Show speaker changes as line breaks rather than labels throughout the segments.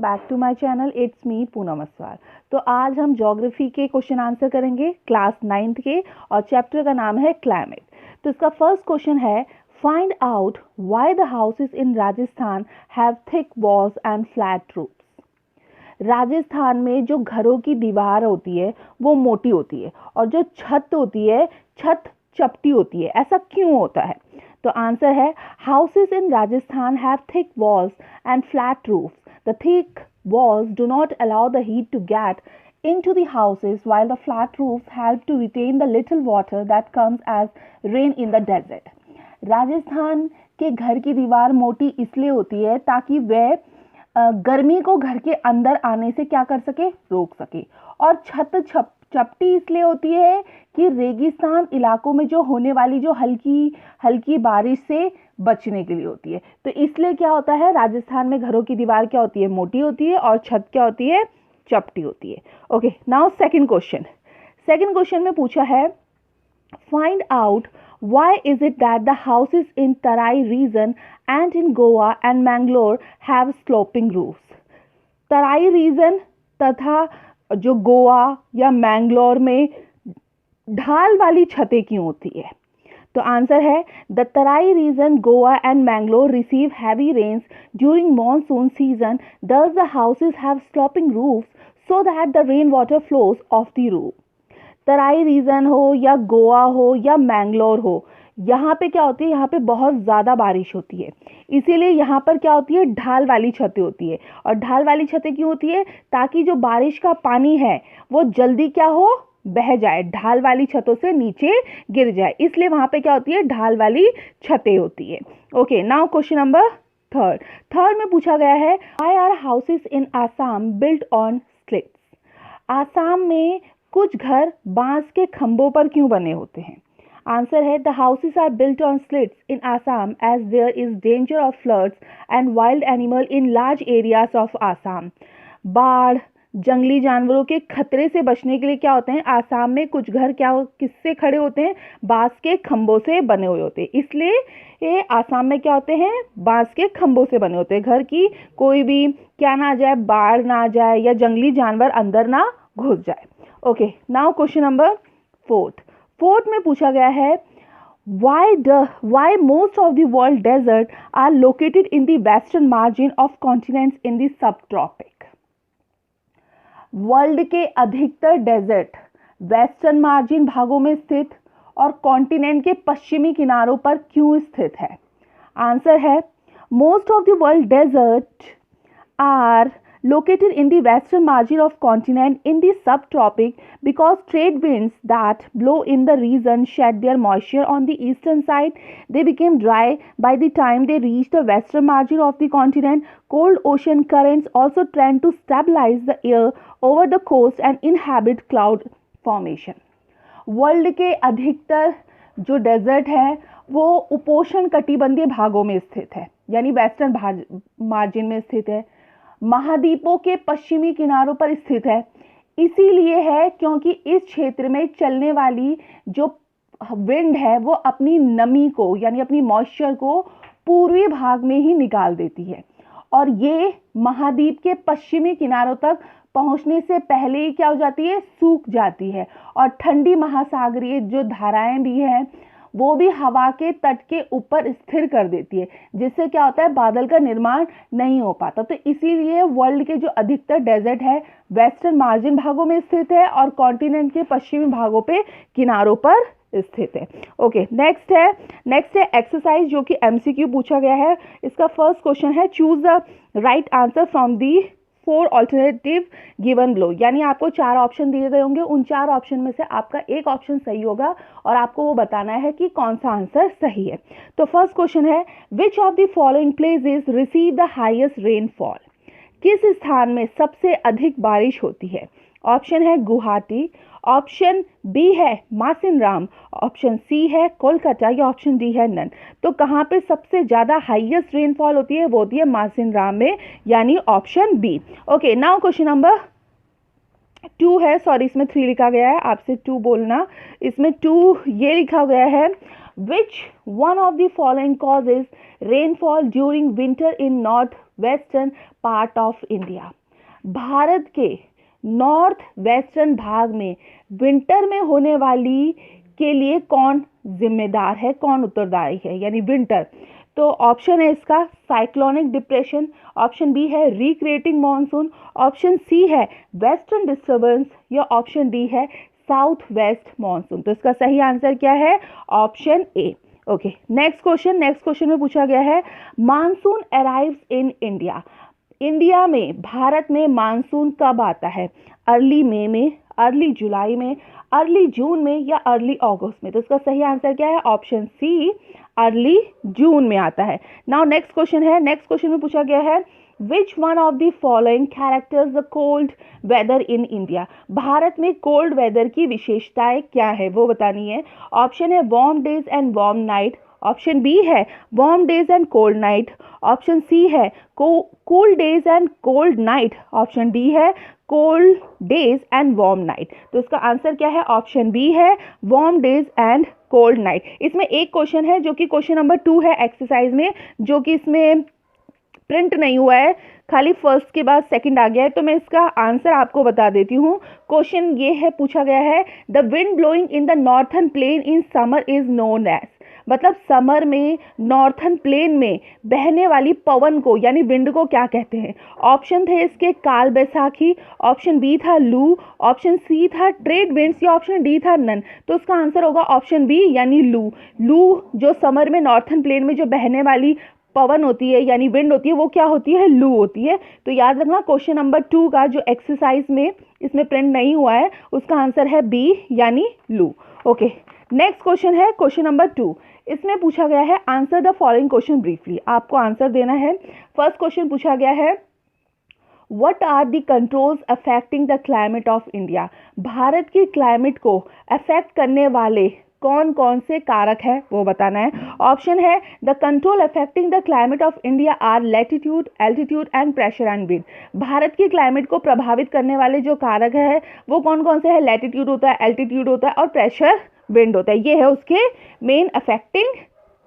Welcome back to my channel. It's me Poonam Aswal. तो आज हम ज्योग्राफी के क्वेश्चन आंसर करेंगे क्लास 9th के, और चैप्टर का नाम है क्लाइमेट। तो इसका फर्स्ट क्वेश्चन है, find out why the houses in Rajasthan have thick walls and flat roofs. Rajasthan में जो घरों की दीवार होती है वो मोटी होती है और जो छत होती है छत चपटी होती है। ऐसा क्यों होता है? तो आंसर है, houses in Rajasthan have thick walls and flat roofs. The thick walls do not allow the heat to get into the houses, while the flat roofs help to retain the little water that comes as rain in the desert. Rajasthan के घर की दीवार मोटी इसलिए होती है ताकि वह गर्मी को घर के अंदर आने से क्या कर सके, रोक सके। और छत चपटी इसलिए होती है कि रेगिस्तान इलाकों में जो होने वाली जो हल्की हल्की बारिश से बचने के लिए होती है। तो इसलिए क्या होता है, राजस्थान में घरों की दीवार क्या होती है, मोटी होती है, और छत क्या होती है, चपटी होती है। ओके, नाउ सेकंड क्वेश्चन में पूछा है, find out why is it that the houses in Tarai region and in Goa and Mangalore have sloping roofs? Terai region तथा जो गोवा या मैंगलोर में ढाल वाली छतें क्यों होती है? तो आंसर है, the Terai region, Goa and Mangalore receive heavy rains during monsoon season, thus the houses have sloping roofs so that the rain water flows off the roof. Terai region हो या गोवा हो या मैंगलोर हो, यहाँ पे क्या होती है, यहाँ पे बहुत ज़्यादा बारिश होती है, इसीलिए यहाँ पर क्या होती है, ढाल वाली छतें होती है। और ढाल वाली छतें क्यों होती है? ताकि जो बारिश का पानी है वो जल्दी क्या हो, बह जाए, ढाल वाली छतों से नीचे गिर जाए, इसलिए वहाँ पे क्या होती है, ढाल वाली छतें होती है। Okay, now question number third में पूछा गया है, why are houses in Assam built on stilts? Assam में कुछ घर बांस के खंभों पर क्यों बने होते हैं? आंसर है, the houses are built on stilts in Assam as there is danger of floods and wild animal in large areas of Assam. बाढ़, जंगली जानवरों के खतरे से बचने के लिए क्या होते हैं, आसाम में कुछ घर किससे खड़े होते हैं, बांस के खंभों से बने हुए होते हैं, इसलिए ये आसाम में क्या होते हैं, बांस के खंभों से बने होते हैं, घर की कोई भी क्या ना आ जाए, बाढ़ ना आ जाए या जंगली जानवर अंदर ना घुस जाए। Okay, now question number fourth में पूछा गया है, why most of the world desert are located in the western margin of continents in the subtropic? World के अधिकतर डेजर्ट वेस्टर्न मार्जिन भागों में स्थित और कॉन्टिनेंट के पश्चिमी किनारों पर क्यों स्थित है? आंसर है, most of the world desert are located in the western margin of continent in the subtropic because trade winds that blow in the region shed their moisture on the eastern side. They became dry by the time they reached the western margin of the continent. Cold ocean currents also tend to stabilize the air over the coast and inhabit cloud formation. World के अधिकतर जो desert है वो उपोष्ण कटिबंधीय भागों में स्थित है, यानी वेस्टर्न मार्जिन में स्थित है, महाद्वीपों के पश्चिमी किनारों पर स्थित है। इसीलिए है क्योंकि इस क्षेत्र में चलने वाली जो विंड है वो अपनी नमी को, यानी अपनी मॉइस्चर को पूर्वी भाग में ही निकाल देती है, और ये महाद्वीप के पश्चिमी किनारों तक पहुंचने से पहले ही क्या हो जाती है, सूख जाती है, और ठंडी महासागरीय जो धाराएं भी हैं वो भी हवा के तट के ऊपर स्थिर कर देती है, जिससे क्या होता है, बादल का निर्माण नहीं हो पाता। तो इसीलिए वर्ल्ड के जो अधिकतर डेजर्ट है वेस्टर्न मार्जिन भागों में स्थित है और कॉन्टिनेंट के पश्चिमी भागों पे किनारों पर स्थित है। ओके, नेक्स्ट है एक्सरसाइज, जो कि एमसीक्यू पूछा गया है। इसका फर्स्ट क्वेश्चन है, choose the right answer from the 4 alternative given below, यानी आपको 4 ऑप्शन दिए गए होंगे, उन 4 ऑप्शन में से आपका एक ऑप्शन सही होगा और आपको वो बताना है कि कौन सा आंसर सही है। तो फर्स्ट क्वेश्चन है, which of the following places receive the highest rainfall? किस स्थान में सबसे अधिक बारिश होती है? ऑप्शन है गुवाहाटी, ऑप्शन बी है मासिनराम, ऑप्शन सी है कोलकाता, या ऑप्शन डी है नन। तो कहाँ पे सबसे ज़्यादा हाईएस्ट रेनफॉल होती है? वो होती है मासिनराम में, यानी option B. Okay, now question number 2 है, सॉरी इसमें 3 लिखा गया है, आपसे 2 बोलना, इसमें 2 ये लिखा गया है, Which one of the following causes rainfall during winter in north western part of India? Bharat के नॉर्थ वेस्टर्न भाग में विंटर में होने वाली के लिए कौन जिम्मेदार है, कौन उत्तरदायी है, यानी विंटर। तो ऑप्शन है इसका साइक्लोनिक डिप्रेशन, ऑप्शन बी है रिक्रिएटिंग मॉनसून, ऑप्शन सी है वेस्टर्न डिस्टर्बेंस, या ऑप्शन डी है साउथ वेस्ट मॉनसून। तो इसका सही आंसर क्या है? Option A. Okay, next question में पूछा गया है monsoon arrives in India. India में, भारत में मानसून कब आता है? अर्ली मई में, अर्ली जुलाई में, अर्ली जून में, या अर्ली अगस्त में? तो इसका सही आंसर क्या है? ऑप्शन सी, अर्ली जून में आता है। नाउ नेक्स्ट क्वेश्चन में पूछा गया है which one of the following characters the cold weather in India. भारत में कोल्ड वेदर की विशेषताएं क्या है वो बतानी है। ऑप्शन है warm days and warm night, option B है warm days and cold night, option C है cool days and cold night, option D है cold days and warm night. तो इसका आंसर क्या है? ऑप्शन बी है warm days and cold night. इसमें एक क्वेश्चन है जो कि क्वेश्चन नंबर 2 है एक्सरसाइज में, जो कि इसमें प्रिंट नहीं हुआ है, खाली फर्स्ट के बाद सेकंड आ गया है। तो मैं इसका आंसर आपको बता देती हूँ। क्वेश्चन ये है, पूछा गया है the wind blowing in the northern plain in summer is known as, मतलब समर में नॉर्थन प्लेन में बहने वाली पवन को यानी विंड को क्या कहते हैं? ऑप्शन थे इसके काल बैसाखी, ऑप्शन बी था लू, ऑप्शन सी था ट्रेड विंड्स, या ऑप्शन डी था नन। तो उसका आंसर होगा ऑप्शन बी यानी लू। लू जो समर में नॉर्थन प्लेन में जो बहने वाली पवन होती है यानी विंड होती है, वो क्या होती है? लू होती है। तो याद रखना क्वेश्चन नंबर 2 का जो एक्सरसाइज में इसमें प्रिंट नहीं हुआ है उसका आंसर है बी यानी लू। ओके, नेक्स्ट क्वेश्चन है क्वेश्चन नंबर 2। इसमें पूछा गया है answer the following question briefly. आपको आंसर देना है। फर्स्ट क्वेश्चन पूछा गया है what are the controls affecting the climate of India. भारत की क्लाइमेट को अफेक्ट करने वाले कौन कौन से कारक है वो बताना है। ऑप्शन है the control affecting the climate of India are latitude, altitude and pressure and wind. भारत की क्लाइमेट को प्रभावित करने वाले जो कारक है वो कौन कौन से है? लैटिट्यूड होता है, एल्टीट्यूड होता है और प्रेशर विंड होता है। ये है उसके मेन अफेक्टिंग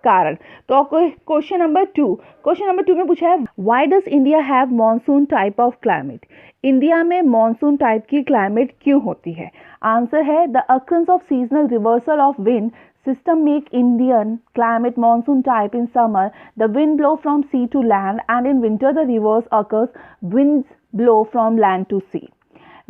कारण। तो क्वेश्चन नंबर 2 में पूछा है why does India have monsoon type of climate. India में मॉनसून टाइप की क्लाइमेट क्यों होती है? आंसर है the occurrence of seasonal reversal of wind system make Indian climate monsoon type in summer the wind blow from sea to land and in winter the reverse occurs, winds blow from land to sea।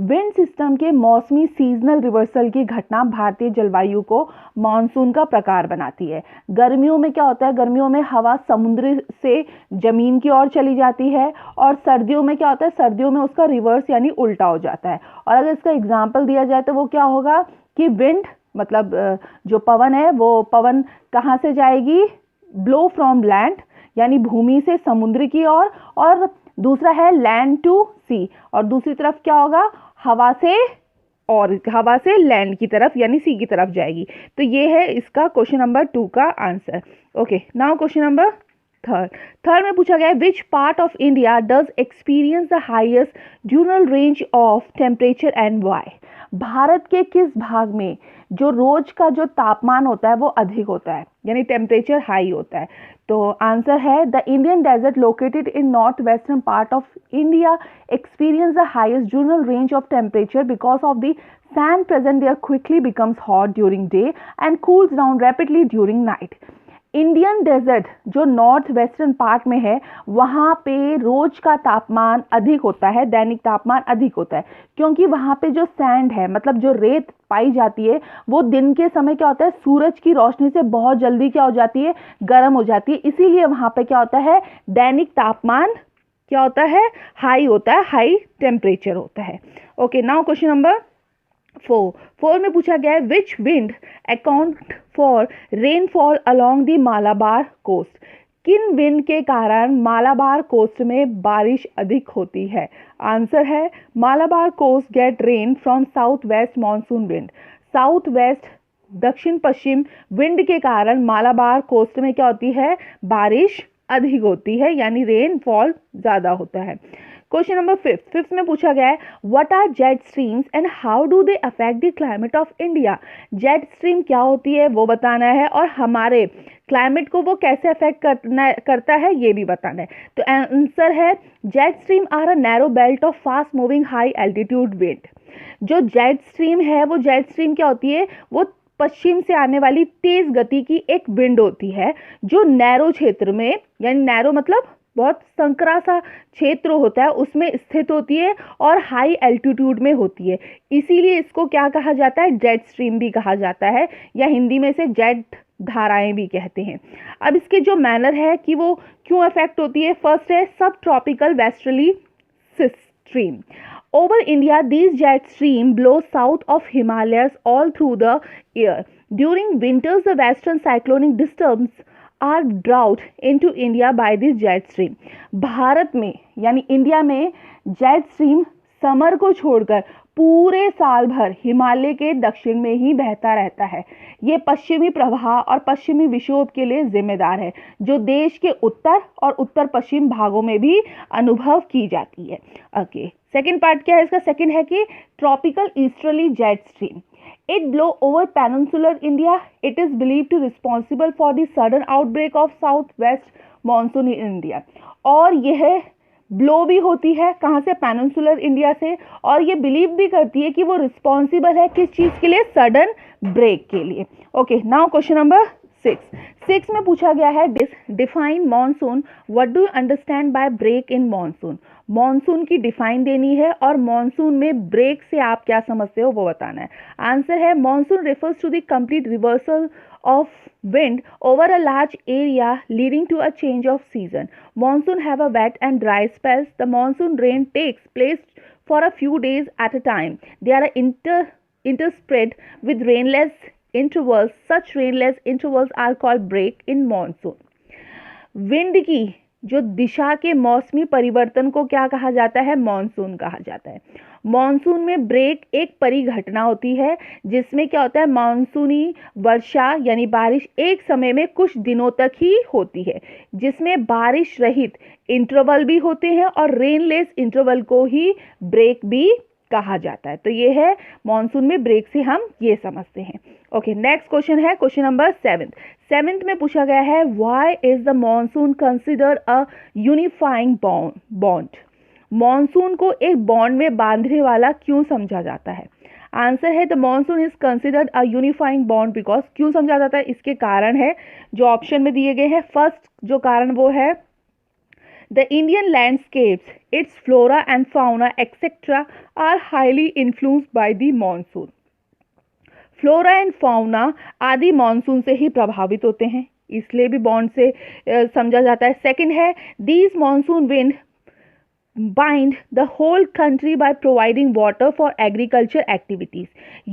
Wind system के मौसमी seasonal reversal की घटना भारतीय जलवायु को monsoon का प्रकार बनाती है। गर्मियों में क्या होता है? गर्मियों में हवा समुद्र से जमीन की ओर चली जाती है और सर्दियों में क्या होता है? सर्दियों में उसका रिवर्स यानी उल्टा हो जाता है। और अगर इसका एग्जाम्पल दिया जाए तो वो क्या होगा कि विंड मतलब जो पवन है वो पवन कहाँ से जाएगी? ब्लो फ्रॉम लैंड यानी भूमि से समुद्र की ओर, और दूसरा है लैंड टू सी, और दूसरी तरफ क्या होगा? हवा से लैंड की तरफ यानी सी की तरफ जाएगी। तो ये है इसका क्वेश्चन नंबर 2 का answer. Okay, now question number third में पूछा गया है which part of India does experience the highest diurnal range of temperature and why. भारत के किस भाग में जो रोज का जो तापमान होता है वो अधिक होता है यानी टेम्परेचर हाई होता है? तो आंसर है the Indian desert located in north western part of India experience the highest diurnal range of temperature because of the sand present there quickly becomes hot during day and cools down rapidly during night। Indian desert जो north western part में है वहाँ पे रोज का तापमान अधिक होता है, दैनिक तापमान अधिक होता है, क्योंकि वहाँ पे जो सैंड है मतलब जो रेत पाई जाती है वो दिन के समय क्या होता है? सूरज की रोशनी से बहुत जल्दी क्या हो जाती है? गर्म हो जाती है। इसीलिए वहाँ पे क्या होता है? दैनिक तापमान क्या होता है? हाई होता है, हाई टेम्परेचर होता है। ओके, नाउ क्वेश्चन नंबर 4 में पूछा गया है which wind account for rainfall along the Malabar coast. किन विंड के कारण मालाबार कोस्ट में बारिश अधिक होती है? आंसर है Malabar coast get rain from south west monsoon wind. South west दक्षिण पश्चिम विंड के कारण मालाबार कोस्ट में क्या होती है? बारिश अधिक होती है यानी रेनफॉल ज़्यादा होता है। क्वेश्चन नंबर फिफ्थ में पूछा गया है what are jet streams and how do they affect the climate of India. Jet stream क्या होती है वो बताना है और हमारे क्लाइमेट को वो कैसे अफेक्ट करता है ये भी बताना है। तो आंसर है jet stream are a narrow belt of fast moving high altitude wind. जो जेट स्ट्रीम है वो जेट स्ट्रीम क्या होती है, वो पश्चिम से आने वाली तेज गति की एक विंड होती है जो नैरो क्षेत्र में, यानी नैरो मतलब बहुत संकरा सा क्षेत्र होता है उसमें स्थित होती है और हाई एल्टीट्यूड में होती है, इसीलिए इसको क्या कहा जाता है, जेट स्ट्रीम भी कहा जाता है या हिंदी में से जेट धाराएं भी कहते हैं। अब इसके जो मैनर है कि वो क्यों इफेक्ट होती है, फर्स्ट है सब tropical westerly stream. Over India, these jet streams blow south of Himalayas all through the year. During winters, the western cyclonic disturbance are brought into India by this jet stream. Bharat में यानी India में jet stream summer को छोड़कर पूरे साल भर हिमालय के दक्षिण में ही बहता रहता है। ये पश्चिमी प्रवाह और पश्चिमी विक्षोभ के लिए जिम्मेदार है जो देश के उत्तर और उत्तर पश्चिम भागों में भी अनुभव की जाती है। ओके, सेकेंड पार्ट क्या है इसका, सेकेंड है कि tropical easterly jet stream it blow over peninsular India, it is believe to responsible for the sudden outbreak of south west monsoon in India. और यह ब्लो भी होती है कहाँ से, पेनिनसुलर इंडिया से, और ये बिलीव भी करती है कि वो रिस्पॉन्सिबल है किस चीज़ के लिए, सडन ब्रेक के लिए। Okay, now question number six में पूछा गया है define monsoon, what do you understand by break in monsoon. Monsoon की डिफाइन देनी है और मॉनसून में ब्रेक से आप क्या समझते हो वो बताना है। आंसर है monsoon refers to the complete reversal of wind over a large area leading to a change of season. Monsoon have a wet and dry spells. The monsoon rain takes place for a few days at a time. They are interspread with rainless intervals. Such rainless intervals are called break in monsoon. Wind की जो दिशा के मौसमी परिवर्तन को क्या कहा जाता है, मॉनसून कहा जाता है। मॉनसून में ब्रेक एक परिघटना होती है जिसमें क्या होता है, मॉनसूनी वर्षा यानी बारिश एक समय में कुछ दिनों तक ही होती है जिसमें बारिश रहित इंटरवल भी होते हैं और रेनलेस इंटरवल को ही ब्रेक भी कहा जाता है। तो ये है मॉनसून में ब्रेक से हम ये समझते हैं। ओके, नेक्स्ट क्वेश्चन है क्वेश्चन नंबर सेवेंथ में पूछा गया है why is the monsoon considered a unifying bond. Monsoon को एक बॉन्ड में बांधने वाला क्यों समझा जाता है। आंसर है the monsoon is considered a unifying bond because, क्यों समझा जाता है इसके कारण है जो ऑप्शन में दिए गए हैं। फर्स्ट जो कारण वो है the Indian landscapes, its flora and fauna etc. are highly influenced by the monsoon. Flora and fauna आदि मानसून से ही प्रभावित होते हैं, इसलिए भी बॉन्ड से समझा जाता है। सेकंड है these monsoon wind bind the whole country by providing water for agriculture activities.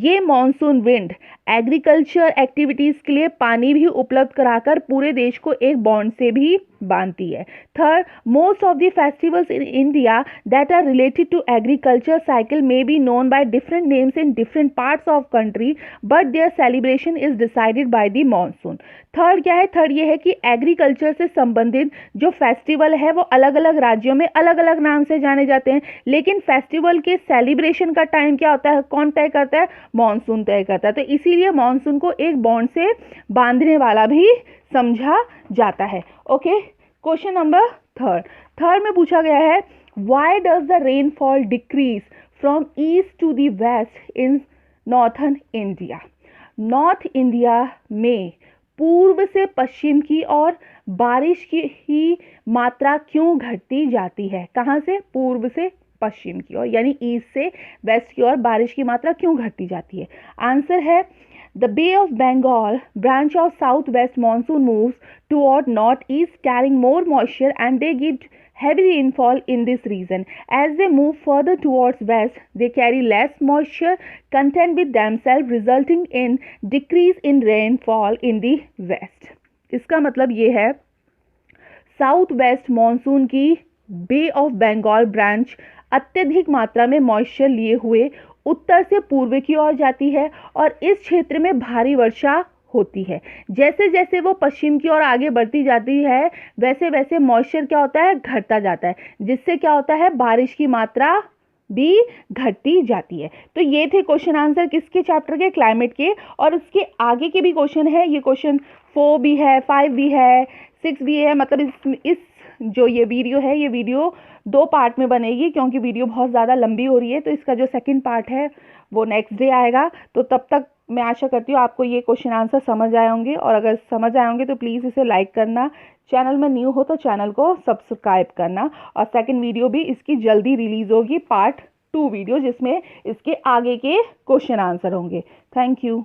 ये मानसून विंड एग्रीकल्चर एक्टिविटीज के लिए पानी भी उपलब्ध कराकर पूरे देश को एक बॉन्ड से भी बांधती है। Third, most of the festivals in India that are related to agriculture cycle may be known by different names in different parts of country but their celebration is decided by the monsoon. Third क्या है, third ये है कि agriculture से संबंधित जो festival है वो अलग अलग राज्यों में अलग अलग नाम से जाने जाते हैं, लेकिन फेस्टिवल के सेलिब्रेशन का टाइम क्या होता है, कौन तय करता है, मानसून तय करता है। तो इसीलिए मानसून को एक बॉन्ड से बांधने वाला भी समझा जाता है। ओके, क्वेश्चन नंबर थर्ड में पूछा गया है why does the rainfall decrease from east to the west in northern India. North India में पूर्व से पश्चिम की ओर बारिश की ही मात्रा क्यों घटती जाती है। कहाँ से, पूर्व से पश्चिम की ओर यानी ईस्ट से वेस्ट की ओर बारिश की मात्रा क्यों घटती जाती है। आंसर है The Bay of Bengal branch of southwest monsoon moves toward northeast carrying more moisture and they give heavy rainfall in this region. As they move further towards west, they carry less moisture content with themselves resulting in decrease in rainfall in the west. इसका मतलब ये है south west monsoon की बे of Bengal branch अत्यधिक मात्रा में moisture लिए हुए उत्तर से पूर्व की ओर जाती है और इस क्षेत्र में भारी वर्षा होती है। जैसे जैसे वो पश्चिम की ओर आगे बढ़ती जाती है वैसे वैसे मॉइस्चर क्या होता है, घटता जाता है, जिससे क्या होता है, बारिश की मात्रा भी घटती जाती है। तो ये थे क्वेश्चन आंसर किसके चैप्टर के, क्लाइमेट के। और उसके आगे के भी क्वेश्चन है, ये क्वेश्चन 4 भी है, 5 भी है, 6 भी है। मतलब इस जो ये वीडियो है, ये वीडियो 2 पार्ट में बनेगी क्योंकि वीडियो बहुत ज़्यादा लंबी हो रही है। तो इसका जो सेकंड पार्ट है वो नेक्स्ट डे आएगा। तो तब तक मैं आशा करती हूँ आपको ये क्वेश्चन आंसर समझ आए होंगे, और अगर समझ आए होंगे तो प्लीज़ इसे लाइक करना, चैनल में न्यू हो तो चैनल को सब्सक्राइब करना। और सेकंड वीडियो भी इसकी जल्दी रिलीज होगी, पार्ट 2 वीडियो, जिसमें इसके आगे के क्वेश्चन आंसर होंगे। Thank you.